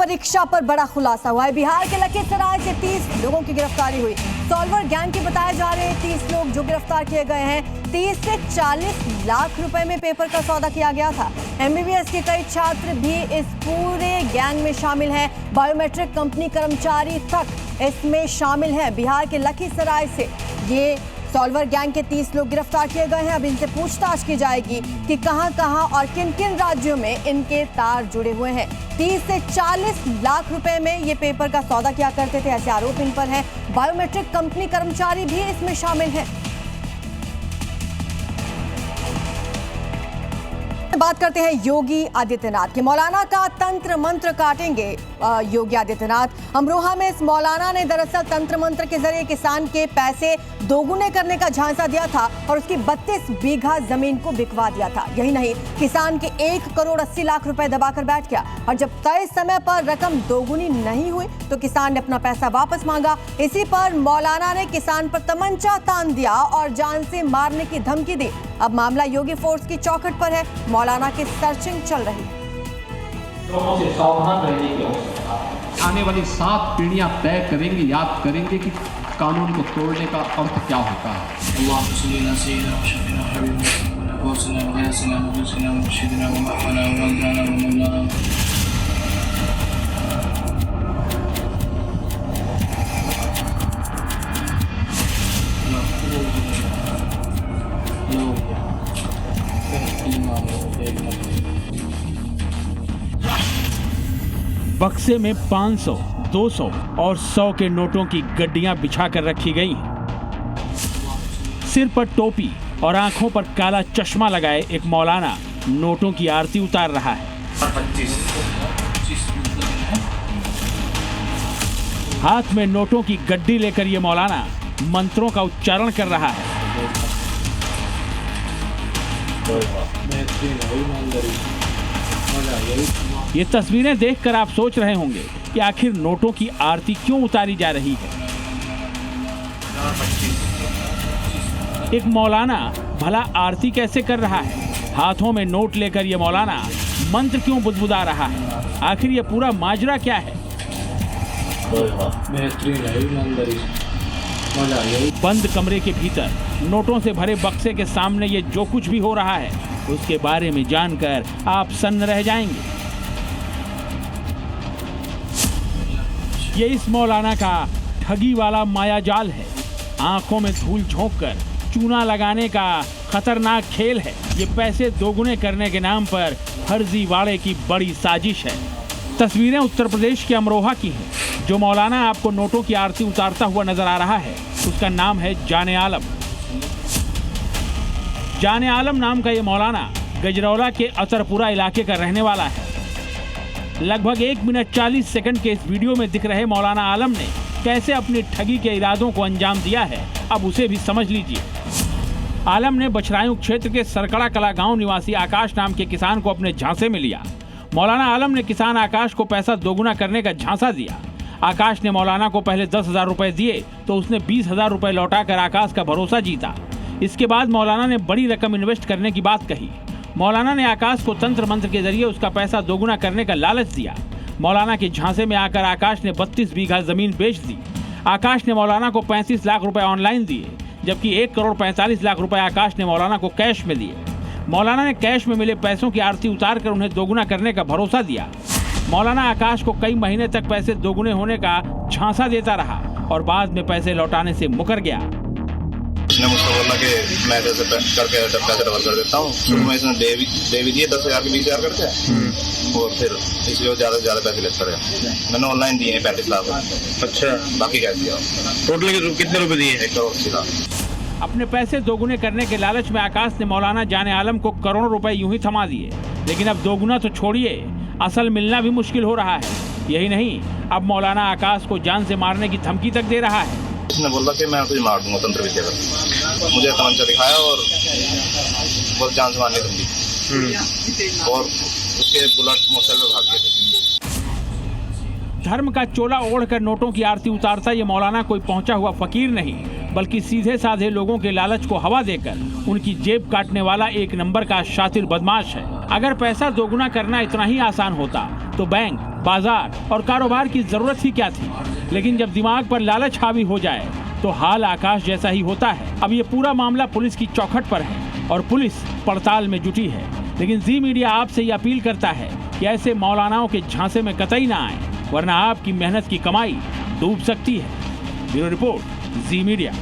परीक्षा पर बड़ा खुलासा हुआ है। बिहार के लखीसराय से 30 लोगों की गिरफ्तारी हुई। सॉल्वर गैंग के बताए जा रहे 30 लोग जो गिरफ्तार किए गए हैं। 30 से 40 लाख रुपए में पेपर का सौदा किया गया था। MBBS के कई छात्र भी इस पूरे गैंग में शामिल हैं। बायोमेट्रिक कंपनी कर्मचारी तक इसमें शामिल है। बिहार के लखीसराय से ये सॉल्वर गैंग के 30 लोग गिरफ्तार किए गए हैं। अब इनसे पूछताछ की जाएगी कि कहां-कहां और किन-किन राज्यों में इनके तार जुड़े हुए हैं। 30 से 40 लाख रुपए में ये पेपर का सौदा किया करते थे, ऐसे आरोप इन पर हैं। बायोमेट्रिक कंपनी कर्मचारी भी इसमें शामिल हैं। बात करते हैं योगी आदित्यनाथ की। मौलाना का तंत्र मंत्र काटेंगे योगी आदित्यनाथ। अमरोहा में इस मौलाना ने दरअसल तंत्र मंत्र के जरिए किसान के पैसे दोगुने करने का झांसा दिया था और उसकी 32 बीघा जमीन को बिकवा दिया था। यही नहीं, किसान के 1 करोड़ 80 लाख रुपए दबाकर बैठ गया और जब तय समय पर रकम दोगुनी नहीं हुई तो किसान ने अपना पैसा वापस मांगा। इसी पर मौलाना ने किसान पर तमंचा तान दिया और जान से मारने की धमकी दी। अब मामला योगी फोर्स की चौखट पर है। मौलाना की सर्चिंग चल रही है। लोगों से सावधान रहने की आवश्यकता है। आने वाली 7 पीढ़ियां तय करेंगे, याद करेंगे कि कानून को तोड़ने का अर्थ क्या होता है। बक्से में 500, 200 और 100 के नोटों की गड्डियां बिछा कर रखी गई हैं। सिर पर टोपी और आंखों पर काला चश्मा लगाए एक मौलाना नोटों की आरती उतार रहा है। हाथ में नोटों की गड्डी लेकर ये मौलाना मंत्रों का उच्चारण कर रहा है। ये तस्वीरें देखकर आप सोच रहे होंगे कि आखिर नोटों की आरती क्यों उतारी जा रही है। एक मौलाना भला आरती कैसे कर रहा है? हाथों में नोट लेकर ये मौलाना मंत्र क्यों बुदबुदा रहा है? आखिर ये पूरा माजरा क्या है? बंद कमरे के भीतर नोटों से भरे बक्से के सामने ये जो कुछ भी हो रहा है उसके बारे में जानकर आप सन्न रह जाएंगे। ये इस मौलाना का ठगी वाला मायाजाल है। आंखों में धूल झोंककर चूना लगाने का खतरनाक खेल है। ये पैसे दोगुने करने के नाम पर फर्जीवाड़े की बड़ी साजिश है। तस्वीरें उत्तर प्रदेश के अमरोहा की हैं। जो मौलाना आपको नोटों की आरती उतारता हुआ नजर आ रहा है उसका नाम है जाने आलम। जाने आलम नाम का ये मौलाना गजरौला के अतरपुरा इलाके का रहने वाला है। लगभग 1 मिनट 40 सेकंड के इस वीडियो में दिख रहे मौलाना आलम ने कैसे अपनी ठगी के इरादों को अंजाम दिया है, अब उसे भी समझ लीजिए। आलम ने बछरायू क्षेत्र के सरकड़ा कला गांव निवासी आकाश नाम के किसान को अपने झांसे में लिया। मौलाना आलम ने किसान आकाश को पैसा दोगुना करने का झांसा दिया। आकाश ने मौलाना को पहले 10,000 रुपए दिए तो उसने 20,000 रुपए लौटाकर आकाश का भरोसा जीता। इसके बाद मौलाना ने बड़ी रकम इन्वेस्ट करने की बात कही। मौलाना ने आकाश को तंत्र मंत्र के जरिए उसका पैसा दोगुना करने का लालच दिया। मौलाना के झांसे में आकर आकाश ने 32 बीघा जमीन बेच दी। आकाश ने मौलाना को 35 लाख रुपए ऑनलाइन दिए, जबकि 1 करोड़ 45 लाख रुपए आकाश ने मौलाना को कैश में दिए। मौलाना ने कैश में मिले पैसों की आरती उतार कर उन्हें दोगुना करने का भरोसा दिया। मौलाना आकाश को कई महीने तक पैसे दोगुने होने का झांसा देता रहा और बाद में पैसे लौटाने से मुकर गया। उसने मुझसे बोला कि मैं ऐसे करके पैसे डबल कर देता हूँ। शुरू में इसने दे भी दिए 10,000 के 20,000 करके और फिर इसलिए ज्यादा से ज्यादा पैसे लेता रहा। मैंने ऑनलाइन दिए 35 लाख। अच्छा, बाकी क्या दिया? टोटल कितने रुपए दिए? 1 करोड़ 80 लाख। अपने पैसे दोगुने करने के लालच में आकाश ने मौलाना जाने आलम को करोड़ों रुपए यूं ही थमा दिए। लेकिन अब दोगुना तो छोड़िए, असल मिलना भी मुश्किल हो रहा है। यही नहीं, अब मौलाना आकाश को जान से मारने की धमकी तक दे रहा है। उसने बोला कि मैं तुझे मार दूंगा तंत्र विद्या कर। मुझे तमंचा दिखाया और बहुत जान से मारने की और उसके बुलेट मोटरसाइकिल पर भाग गए थे। धर्म का चोला ओढ़कर नोटों की आरती उतारता ये मौलाना कोई पहुंचा हुआ फकीर नहीं, बल्कि सीधे साधे लोगों के लालच को हवा देकर उनकी जेब काटने वाला एक नंबर का शातिर बदमाश है। अगर पैसा दोगुना करना इतना ही आसान होता तो बैंक, बाजार और कारोबार की जरूरत ही क्या थी। लेकिन जब दिमाग पर लालच हावी हो जाए तो हाल आकाश जैसा ही होता है। अब ये पूरा मामला पुलिस की चौखट पर है और पुलिस पड़ताल में जुटी है। लेकिन जी मीडिया आपसे ये अपील करता है कि ऐसे मौलानाओं के झांसे में कतई ना आए, वरना आपकी मेहनत की कमाई डूब सकती है। ब्यूरो रिपोर्ट, जी मीडिया।